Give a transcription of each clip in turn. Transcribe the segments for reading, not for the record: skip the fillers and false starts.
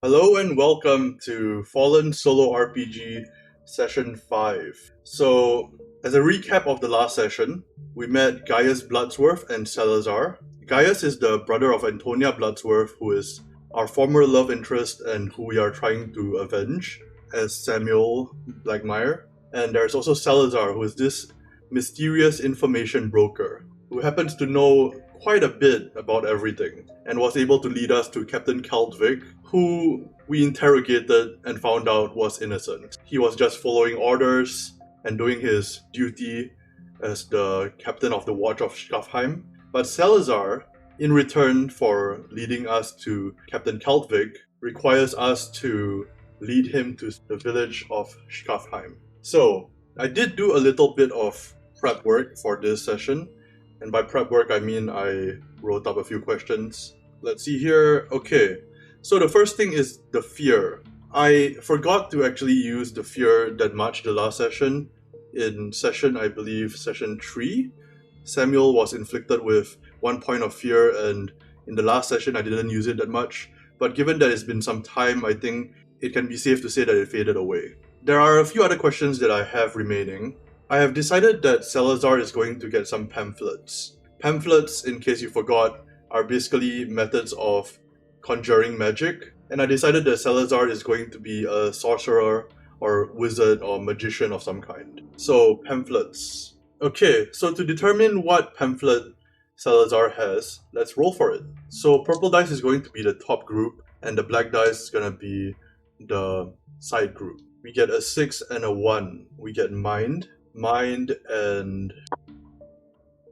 Hello and welcome to Fallen Solo RPG Session 5. So, as a recap of the last session, we met Gaius Bloodsworth and Salazar. Gaius is the brother of Antonia Bloodsworth, who is our former love interest and who we are trying to avenge as Samuel Blackmire. And there's also Salazar, who is this mysterious information broker who happens to know quite a bit about everything and was able to lead us to Captain Kaldvik, who we interrogated and found out was innocent. He was just following orders and doing his duty as the captain of the Watch of Skafheim. But Salazar, in return for leading us to Captain Kaldvik, requires us to lead him to the village of Skafheim. So, I did do a little bit of prep work for this session. And by prep work, I mean I wrote up a few questions. Let's see here. Okay, so the first thing is the fear. I forgot to actually use the fear that much the last session. In session, I believe, session 3, Samuel was inflicted with 1 point of fear, and in the last session, I didn't use it that much. But given that it's been some time, I think it can be safe to say that it faded away. There are a few other questions that I have remaining. I have decided that Salazar is going to get some pamphlets. Pamphlets, in case you forgot, are basically methods of conjuring magic, and I decided that Salazar is going to be a sorcerer or wizard or magician of some kind. So, pamphlets. Okay, so to determine what pamphlet Salazar has, let's roll for it. So, purple dice is going to be the top group, and the black dice is going to be the side group. We get a 6 and a 1. We get Mind and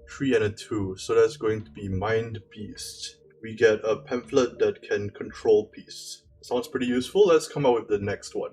3 and a 2, so that's going to be Mind Beast. We get a pamphlet that can control beasts. Sounds pretty useful. Let's come up with the next one.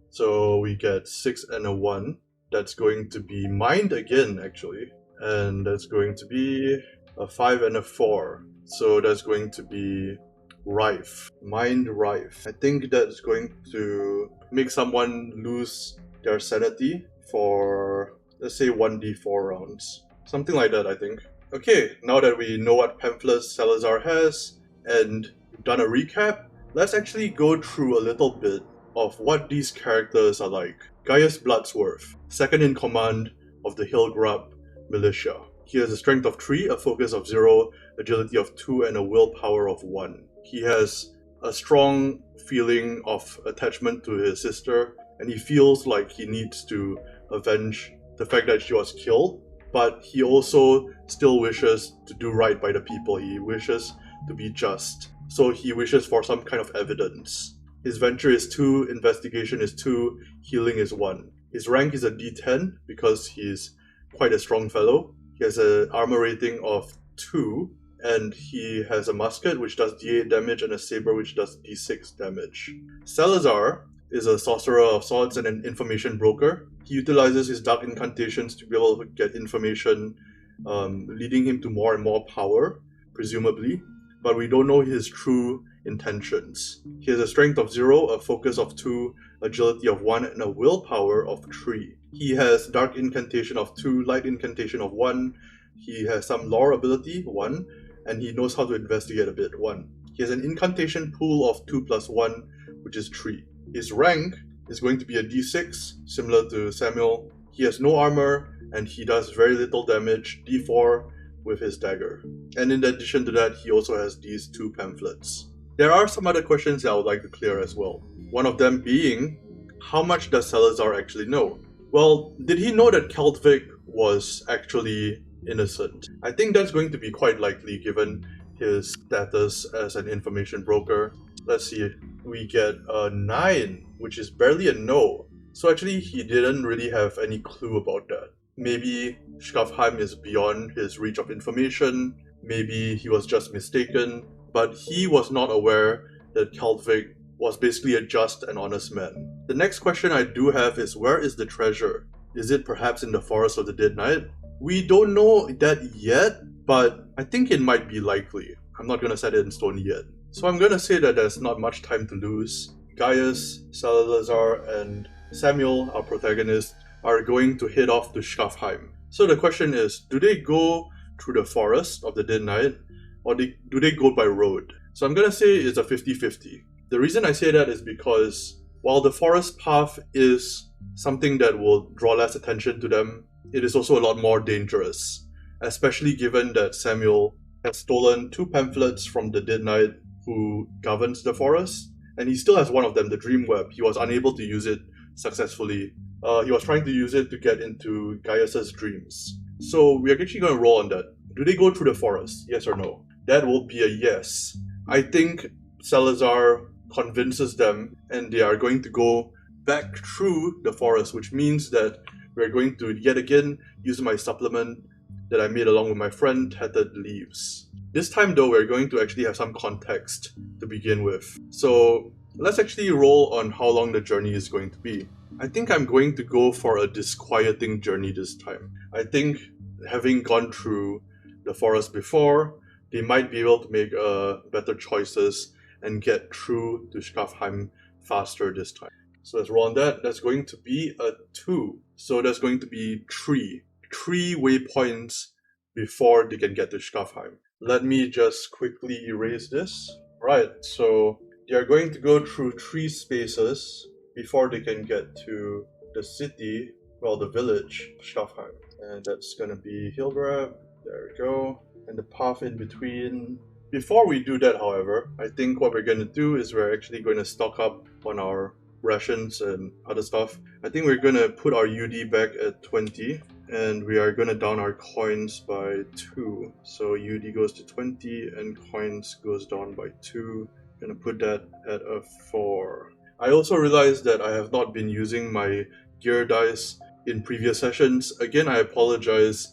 So we get 6 and a 1. That's going to be Mind again, actually. And that's going to be a 5 and a 4. So that's going to be Rife. Mind Rife. I think that's going to make someone lose their sanity for, let's say, 1d4 rounds. Something like that, I think. Okay, now that we know what pamphlets Salazar has and done a recap, let's actually go through a little bit of what these characters are like. Gaius Bloodsworth, second in command of the Hillgrub militia. He has a strength of 3, a focus of 0, agility of 2, and a willpower of 1. He has a strong feeling of attachment to his sister, and he feels like he needs to avenge the fact that she was killed, but he also still wishes to do right by the people. He wishes to be just. So he wishes for some kind of evidence. His venture is 2, investigation is 2, healing is 1. His rank is a D10 because he's quite a strong fellow. He has an armor rating of 2, and he has a musket which does D8 damage and a saber which does D6 damage. Salazar is a sorcerer of sorts and an information broker. He utilizes his dark incantations to be able to get information, leading him to more and more power, presumably, but we don't know his true intentions. He has a strength of 0, a focus of 2, agility of 1, and a willpower of 3. He has dark incantation of 2, light incantation of 1, he has some lore ability, 1, and he knows how to investigate a bit, 1. He has an incantation pool of 2 plus 1, which is 3. His rank is going to be a D6, similar to Samuel. He has no armor, and he does very little damage, D4, with his dagger. And in addition to that, he also has these 2 pamphlets. There are some other questions that I would like to clear as well. One of them being, how much does Salazar actually know? Well, did he know that Kaldvik was actually innocent? I think that's going to be quite likely given his status as an information broker. Let's see, we get a 9, which is barely a no. So actually, he didn't really have any clue about that. Maybe Skafheim is beyond his reach of information, maybe he was just mistaken, but he was not aware that Kaldvik was basically a just and honest man. The next question I do have is, where is the treasure? Is it perhaps in the Forest of the Dead Knight? We don't know that yet, but I think it might be likely. I'm not gonna set it in stone yet. So I'm gonna say that there's not much time to lose. Gaius, Salazar, and Samuel, our protagonist, are going to head off to Skafheim. So the question is, do they go through the Forest of the Dead Knight, or do they go by road? So I'm gonna say it's a 50-50. The reason I say that is because while the forest path is something that will draw less attention to them, it is also a lot more dangerous, especially given that Samuel has stolen 2 pamphlets from the Dead Knight who governs the forest, and he still has one of them, the Dream Web. He was unable to use it successfully. He was trying to use it to get into Gaius's dreams. So we're actually going to roll on that. Do they go through the forest? Yes or no? That will be a yes. I think Salazar convinces them and they are going to go back through the forest, which means that we're going to yet again use my supplement that I made along with my friend, Tethered Leaves. This time though, we're going to actually have some context to begin with. So let's actually roll on how long the journey is going to be. I think I'm going to go for a disquieting journey this time. I think having gone through the forest before, they might be able to make better choices and get through to Skafheim faster this time. So let's roll on that. That's going to be a 2. So that's going to be 3 waypoints before they can get to Skafheim. Let me just quickly erase this. Right, so they are going to go through 3 spaces before they can get to the city, well, the village, Skafheim. And that's going to be Hillgrab. There we go. And the path in between. Before we do that, however, I think what we're going to do is we're actually going to stock up on our rations and other stuff. I think we're going to put our UD back at 20 and we are going to down our coins by 2. So UD goes to 20 and coins goes down by 2. Going to put that at a 4. I also realized that I have not been using my gear dice in previous sessions. Again, I apologize.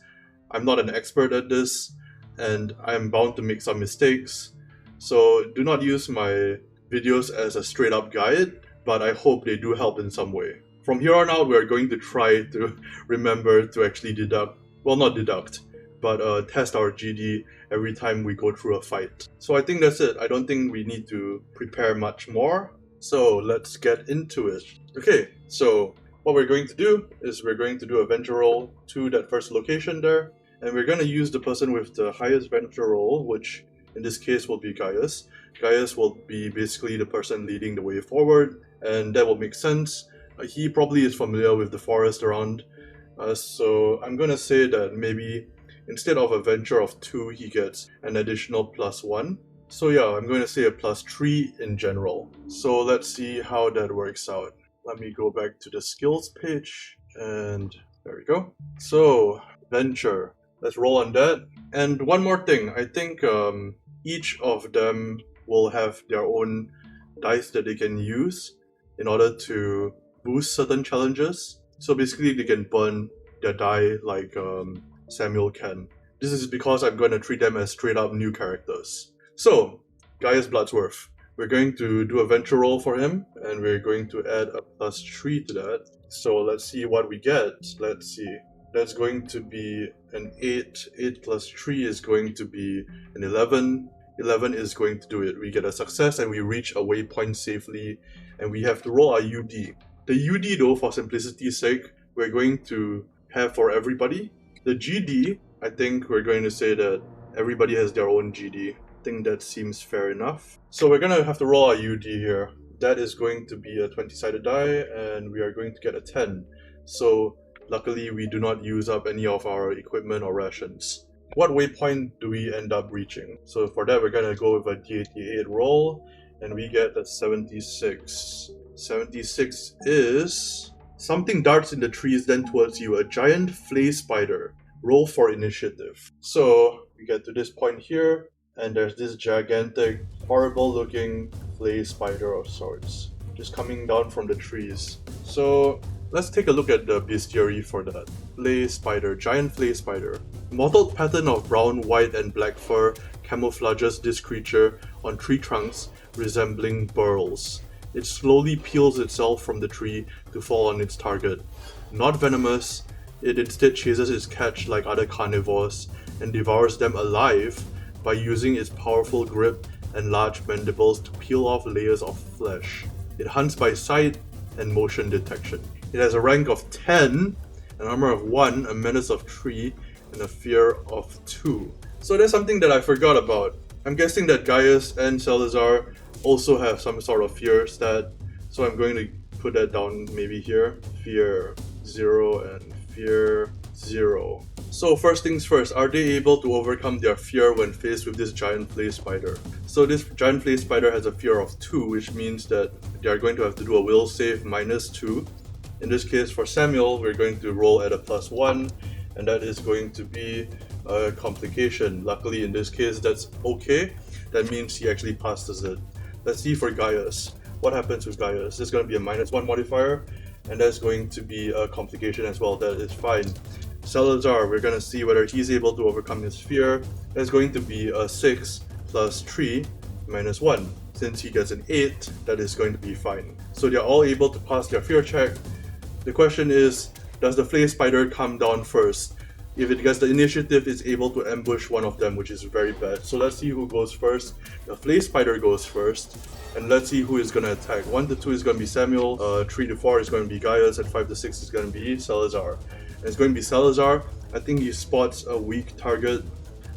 I'm not an expert at this and I'm bound to make some mistakes. So do not use my videos as a straight up guide, but I hope they do help in some way. From here on out, we're going to try to remember to actually test our GD every time we go through a fight. So I think that's it. I don't think we need to prepare much more. So let's get into it. Okay, so what we're going to do is we're going to do a venture roll to that first location there. And we're going to use the person with the highest venture roll, which in this case will be Gaius. Gaius will be basically the person leading the way forward, and that will make sense. He probably is familiar with the forest around, so I'm going to say that maybe instead of a venture of 2, he gets an additional +1. So yeah, I'm going to say a +3 in general. So let's see how that works out. Let me go back to the skills page, and there we go. So, venture. Let's roll on that. And one more thing, I think each of them will have their own dice that they can use in order to boost certain challenges. So basically they can burn their die like Samuel can. This is because I'm going to treat them as straight up new characters. So, Gaius Bloodsworth. We're going to do a venture roll for him and we're going to add a +3 to that. So let's see what we get. Let's see. That's going to be an 8. 8 + 3 is going to be an 11. 11 is going to do it. We get a success and we reach a waypoint safely and we have to roll our UD. The UD though, for simplicity's sake, we're going to have for everybody. The GD, I think we're going to say that everybody has their own GD. I think that seems fair enough. So we're going to have to roll our UD here. That is going to be a 20-sided die and we are going to get a 10. So luckily, we do not use up any of our equipment or rations. What waypoint do we end up reaching? So for that, we're going to go with a D88 roll, and we get a 76. 76 is... something darts in the trees then towards you, a giant flay spider. Roll for initiative. So we get to this point here, and there's this gigantic, horrible-looking flay spider of sorts, just coming down from the trees. So let's take a look at the bestiary for that. Flay spider, giant flay spider. Mottled pattern of brown, white, and black fur camouflages this creature on tree trunks resembling burls. It slowly peels itself from the tree to fall on its target. Not venomous, it instead chases its catch like other carnivores and devours them alive by using its powerful grip and large mandibles to peel off layers of flesh. It hunts by sight and motion detection. It has a rank of 10, an armor of 1, a menace of 3, and a fear of 2. So that's something that I forgot about. I'm guessing that Gaius and Salazar also have some sort of fear stat. So I'm going to put that down maybe here. Fear 0 and fear 0. So first things first, are they able to overcome their fear when faced with this giant flay spider? So this giant flay spider has a fear of 2, which means that they are going to have to do a will save -2. In this case, for Samuel, we're going to roll at a +1, and that is going to be a complication. Luckily, in this case, that's okay. That means he actually passes it. Let's see for Gaius. What happens with Gaius? There's going to be a -1 modifier, and that's going to be a complication as well. That is fine. Salazar, we're going to see whether he's able to overcome his fear. That's going to be a 6 plus 3 minus 1. Since he gets an 8, that is going to be fine. So they're all able to pass their fear check. The question is, does the flay spider come down first? If it gets the initiative, it's able to ambush one of them, which is very bad. So let's see who goes first. The flay spider goes first, and let's see who is going to attack. 1 to 2 is going to be Samuel, 3 to 4 is going to be Gaius, and 5 to 6 is going to be Salazar. And it's going to be Salazar. I think he spots a weak target,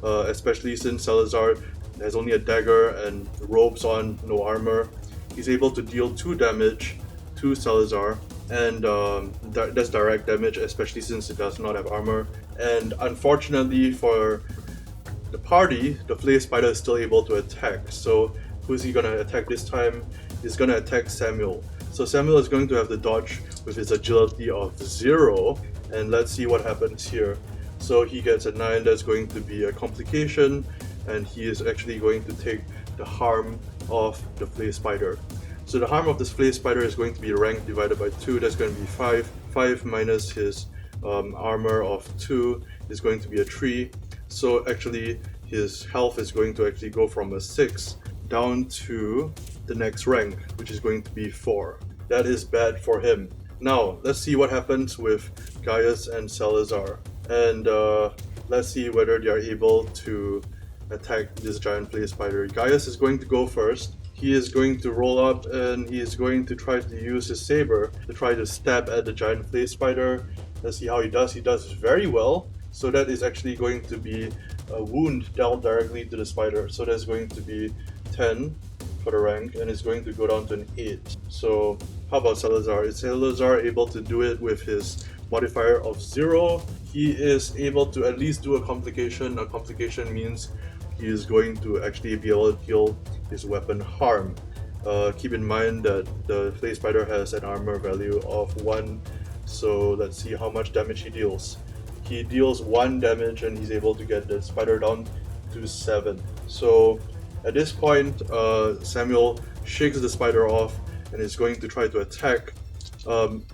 especially since Salazar has only a dagger and robes on, no armor. He's able to deal 2 damage to Salazar, and that's direct damage, especially since it does not have armor. And unfortunately for the party, the flay spider is still able to attack. So who's he gonna attack this time? He's gonna attack Samuel. So Samuel is going to have the dodge with his agility of 0, and let's see what happens here. So he gets a 9, that's going to be a complication, and he is actually going to take the harm of the flay spider. So the harm of this flay spider is going to be rank divided by 2, that's going to be 5. 5 minus his armor of 2 is going to be a 3. So actually his health is going to actually go from a 6 down to the next rank, which is going to be 4. That is bad for him. Now let's see what happens with Gaius and Salazar, and let's see whether they are able to attack this giant flay spider. Gaius is going to go first. He is going to roll up and he is going to try to use his saber to try to stab at the giant flay spider. Let's see how he does. He does very well. So that is actually going to be a wound dealt directly to the spider. So that's going to be 10 for the rank, and it's going to go down to an 8. So how about Salazar? Is Salazar able to do it with his modifier of 0? He is able to at least do a complication. A complication means he is going to actually be able to deal his weapon harm. Keep in mind that the flay spider has an armor value of 1, so let's see how much damage he deals. He deals 1 damage and he's able to get the spider down to 7. So at this point, Samuel shakes the spider off and is going to try to attack.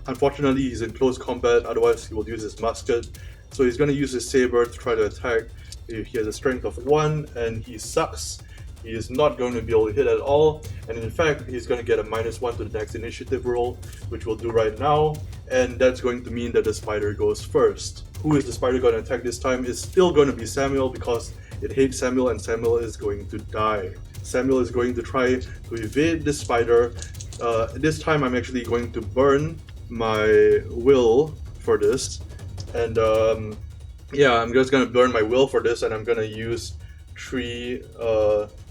Unfortunately, he's in close combat, otherwise he will use his musket. So he's going to use his saber to try to attack. He has a strength of 1 and he sucks. He is not going to be able to hit at all, and in fact he's going to get a -1 to the next initiative roll, which we'll do right now, and that's going to mean that the spider goes first. Who is the spider going to attack this time? It's still going to be Samuel, because it hates Samuel and Samuel is going to die. Samuel is going to try to evade the spider. This time I'm actually going to burn my will for this, and yeah, I'm just going to burn my will for this, and I'm going to use 3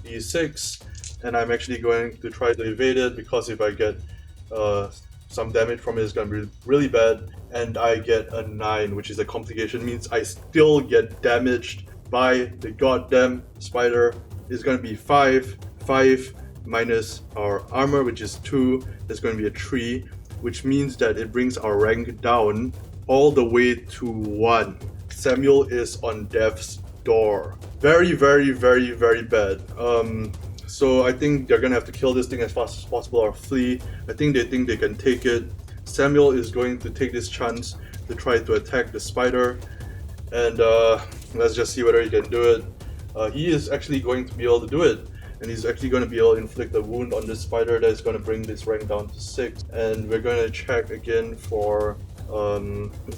d6, and I'm actually going to try to evade it, because if I get some damage from it, it's going to be really bad, and I get a 9, which is a complication, means I still get damaged by the goddamn spider. It's going to be 5 minus our armor, which is 2, that's going to be a 3, which means that it brings our rank down all the way to 1. Samuel is on death's door. Very, very, very, very bad. So I think they're gonna have to kill this thing as fast as possible or flee. I think they can take it. Samuel is going to take this chance to try to attack the spider, and let's just see whether he can do it. He is actually going to be able to do it, and he's actually going to be able to inflict a wound on this spider that is going to bring this rank down to 6. And we're going to check again for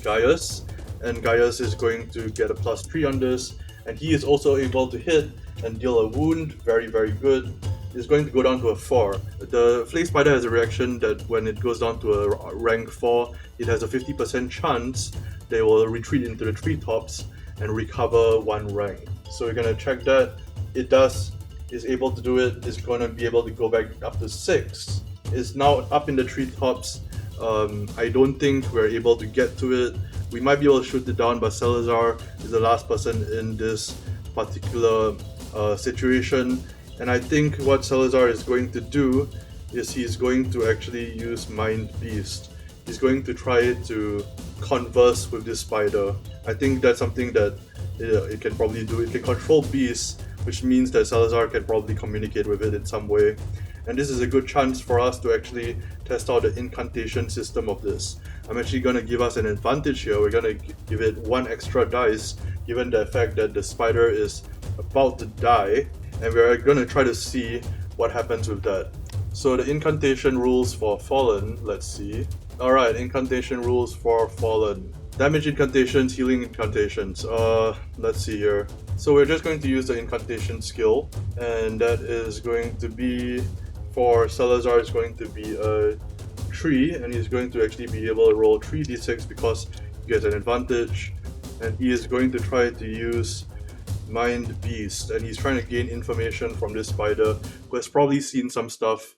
Gaius, and Gaius is going to get a +3 on this, and he is also able to hit and deal a wound. Very, very good. It's going to go down to a 4. The flay spider has a reaction that when it goes down to a rank 4, it has a 50% chance they will retreat into the treetops and recover 1 rank. So we're going to check that. It does is able to do it, is going to be able to go back up to 6. It's now up in the treetops. I don't think we're able to get to it. We might be able to shoot it down, but Salazar is the last person in this particular situation. And I think what Salazar is going to do is he's going to actually use Mind Beast. He's going to try to converse with this spider. I think that's something that it can probably do. It can control beasts, which means that Salazar can probably communicate with it in some way. And this is a good chance for us to actually test out the incantation system of this. I'm actually going to give us an advantage here. We're going to give it 1 extra dice, given the fact that the spider is about to die, and we're going to try to see what happens with that. So the incantation rules for Fallen, let's see. Alright, incantation rules for Fallen. Damage incantations, healing incantations. Let's see here. So we're just going to use the incantation skill, and that is going to be, for Salazar, is going to be a 3, and he's going to actually be able to roll 3d6 because he gets an advantage, and he is going to try to use Mind Beast, and he's trying to gain information from this spider who has probably seen some stuff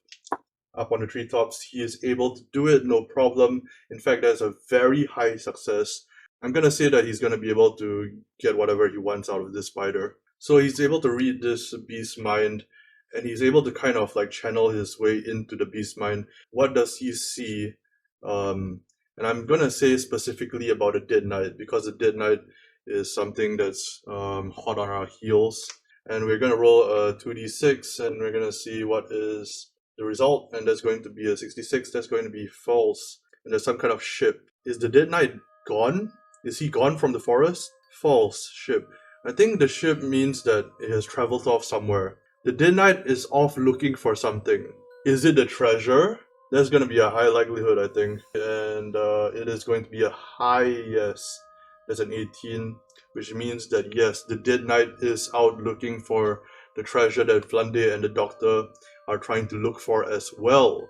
up on the treetops. He is able to do it, no problem. In fact, that's a very high success. I'm gonna say that he's gonna be able to get whatever he wants out of this spider. So he's able to read this beast's mind, and he's able to kind of like channel his way into the beast's mind. What does he see? And I'm gonna say specifically about the Dead Knight, because the Dead Knight is something that's hot on our heels. And we're gonna roll a 2d6, and we're gonna see what is the result, and that's going to be a 66. That's going to be false, and there's some kind of ship. Is the Dead Knight gone? Is he gone from the forest? False. Ship. I think the ship means that it has traveled off somewhere. The Dead Knight is off looking for something. Is it the treasure? There's going to be a high likelihood, I think, and it is going to be a high yes. There's an 18, which means that yes, the Dead Knight is out looking for the treasure that Flande and the Doctor are trying to look for as well.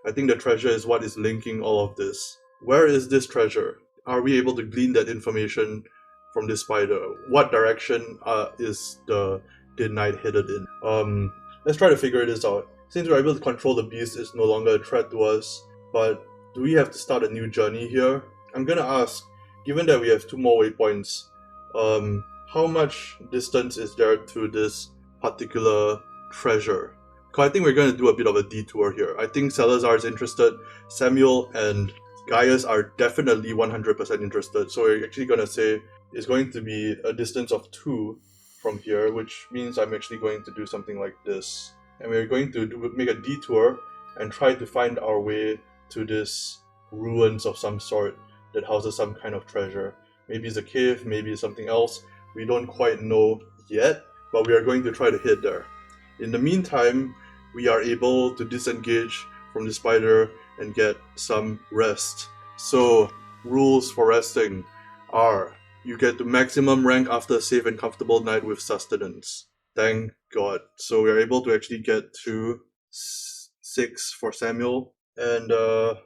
I think the treasure is what is linking all of this. Where is this treasure? Are we able to glean that information from this spider? What direction is the Dead Knight headed in? Let's try to figure this out. Since we're able to control the beast, it's no longer a threat to us, but do we have to start a new journey here? I'm gonna ask, given that we have 2 more waypoints, how much distance is there to this particular treasure? Because I think we're going to do a bit of a detour here. I think Salazar is interested, Samuel and Gaius are definitely 100% interested, so we're actually going to say it's going to be a distance of 2 from here, which means I'm actually going to do something like this. And we're going to make a detour and try to find our way to this ruins of some sort that houses some kind of treasure. Maybe it's a cave, maybe it's something else. We don't quite know yet, but we are going to try to hit there. In the meantime, we are able to disengage from the spider and get some rest. So, rules for resting are: you get to maximum rank after a safe and comfortable night with sustenance. Thank God. So we're able to actually get to 6 for Samuel. And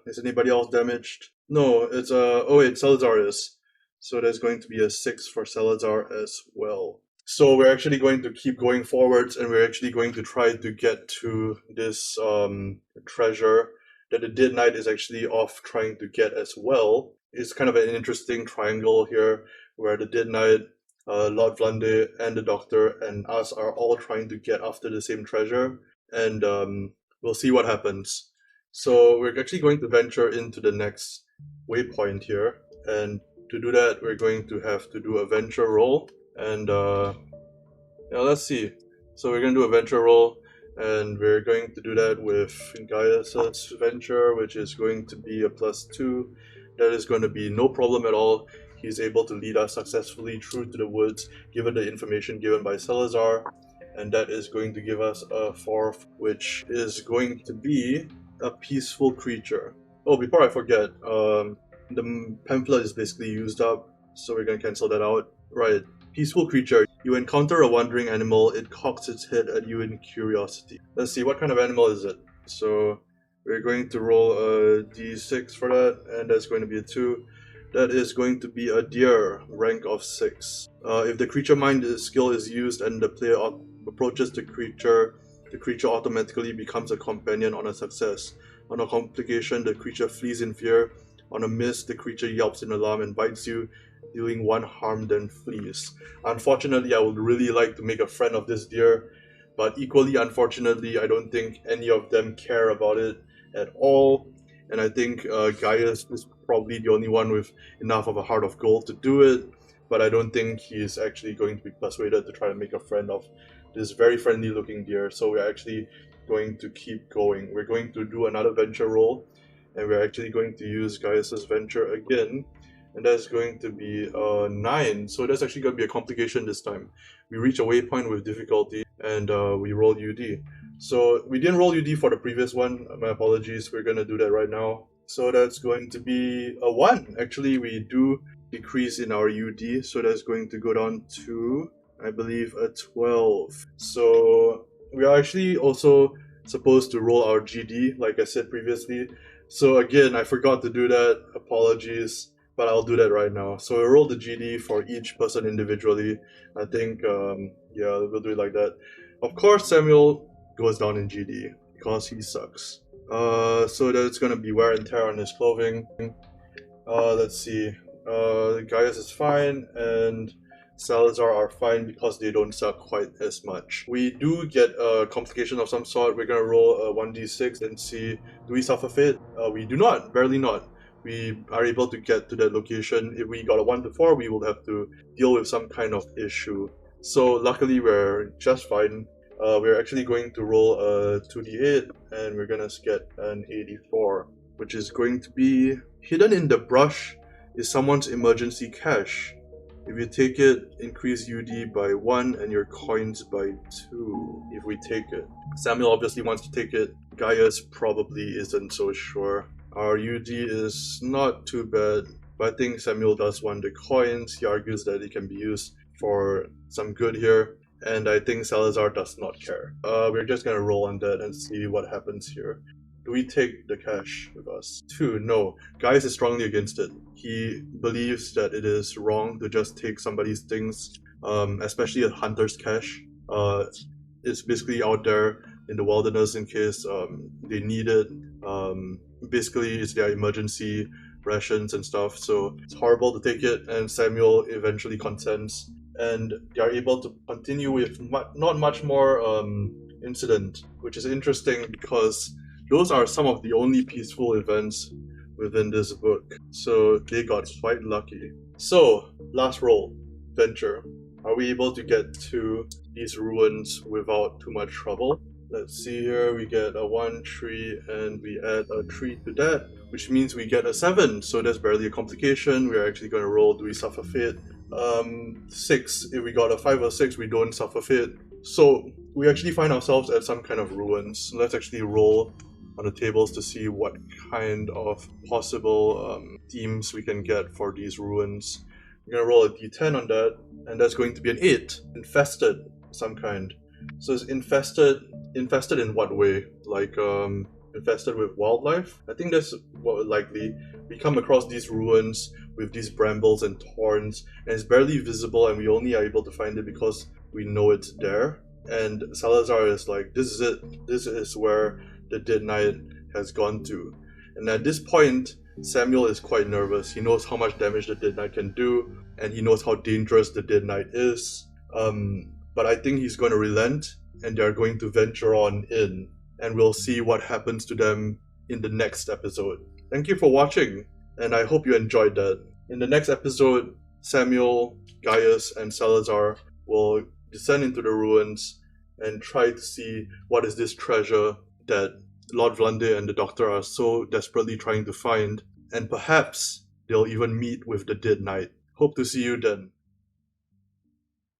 is anybody else damaged? No, it's oh wait, Salazar is. So there's going to be a 6 for Salazar as well. So we're actually going to keep going forwards, and we're actually going to try to get to this treasure that the Dead Knight is actually off trying to get as well. It's kind of an interesting triangle here where the Dead Knight, Lord Flande, and the Doctor and us are all trying to get after the same treasure, and we'll see what happens. So we're actually going to venture into the next waypoint here, and to do that we're going to have to do a venture roll, and yeah, let's see. So we're going to do a venture roll, and we're going to do that with Gaius' venture, which is going to be a +2. That is going to be no problem at all. He's able to lead us successfully through to the woods, given the information given by Salazar, and that is going to give us a 4, which is going to be a peaceful creature. Oh, before I forget, the pamphlet is basically used up, so we're going to cancel that out. Right. Peaceful creature. You encounter a wandering animal. It cocks its head at you in curiosity. Let's see, what kind of animal is it? So we're going to roll a d6 for that, and that's going to be a 2. That is going to be a deer, rank of 6. If the creature mind skill is used and the player approaches the creature automatically becomes a companion on a success. On a complication, the creature flees in fear. On a miss, the creature yelps in alarm and bites you, dealing 1 harm, then flees. Unfortunately, I would really like to make a friend of this deer, but equally unfortunately, I don't think any of them care about it at all. And I think Gaius is probably the only one with enough of a heart of gold to do it, but I don't think he is actually going to be persuaded to try to make a friend of this very friendly looking deer. So we're actually going to keep going. We're going to do another venture roll, and we're actually going to use Gaius's venture again, and that's going to be 9. So that's actually going to be a complication this time. We reach a waypoint with difficulty, and we roll UD. So we didn't roll UD for the previous one. My apologies. We're going to do that right now. So that's going to be a 1. Actually, we do decrease in our UD, so that's going to go down to, I believe, a 12. So we are actually also supposed to roll our GD, like I said previously. So again, I forgot to do that. Apologies, but I'll do that right now. So we roll the GD for each person individually. I think, yeah, we'll do it like that. Of course, Samuel goes down in GD because he sucks. So that's gonna be wear and tear on his clothing. Let's see. Gaius is fine, and Salazar are fine because they don't suck quite as much. We do get a complication of some sort. We're gonna roll a 1d6 and see, do we suffer fate? We do not, barely not. We are able to get to that location. If we got a 1 to 4, we will have to deal with some kind of issue. So luckily we're just fine. We're actually going to roll a 2d8, and we're gonna get an 84, which is going to be hidden in the brush is someone's emergency cash. If you take it, increase UD by 1 and your coins by 2 if we take it. Samuel obviously wants to take it. Gaius probably isn't so sure. Our UD is not too bad, but I think Samuel does want the coins. He argues that it can be used for some good here, and I think Salazar does not care. We're just gonna roll on that and see what happens here. Do we take the cash with us? 2, no. Gaius is strongly against it. He believes that it is wrong to just take somebody's things, especially a hunter's cash. It's basically out there in the wilderness in case they need it. Basically, it's their emergency rations and stuff, so it's horrible to take it, and Samuel eventually consents, and they are able to continue with not much more incident, which is interesting because those are some of the only peaceful events within this book, so they got quite lucky. So, last roll, venture. Are we able to get to these ruins without too much trouble? Let's see here, we get a 1, 3, and we add a 3 to that, which means we get a 7, so that's barely a complication. We're actually going to roll, do we suffer fate? 6. If we got a 5 or 6, we don't suffer fate. So, we actually find ourselves at some kind of ruins. Let's actually roll on the tables to see what kind of possible themes we can get for these ruins. We're going to roll a d10 on that, and that's going to be an 8. Infested, some kind. So it's infested in what way? Like infested with wildlife? I think that's what likely. We come across these ruins with these brambles and thorns, and it's barely visible, and we only are able to find it because we know it's there. And Salazar is like, this is it. This is where the Dead Knight has gone to. And at this point, Samuel is quite nervous. He knows how much damage the Dead Knight can do, and he knows how dangerous the Dead Knight is. But I think he's going to relent, and they're going to venture on in, and we'll see what happens to them in the next episode. Thank you for watching, and I hope you enjoyed that. In the next episode, Samuel, Gaius, and Salazar will descend into the ruins and try to see what is this treasure that Lord Vlander and the Doctor are so desperately trying to find, and perhaps they'll even meet with the Dead Knight. Hope to see you then.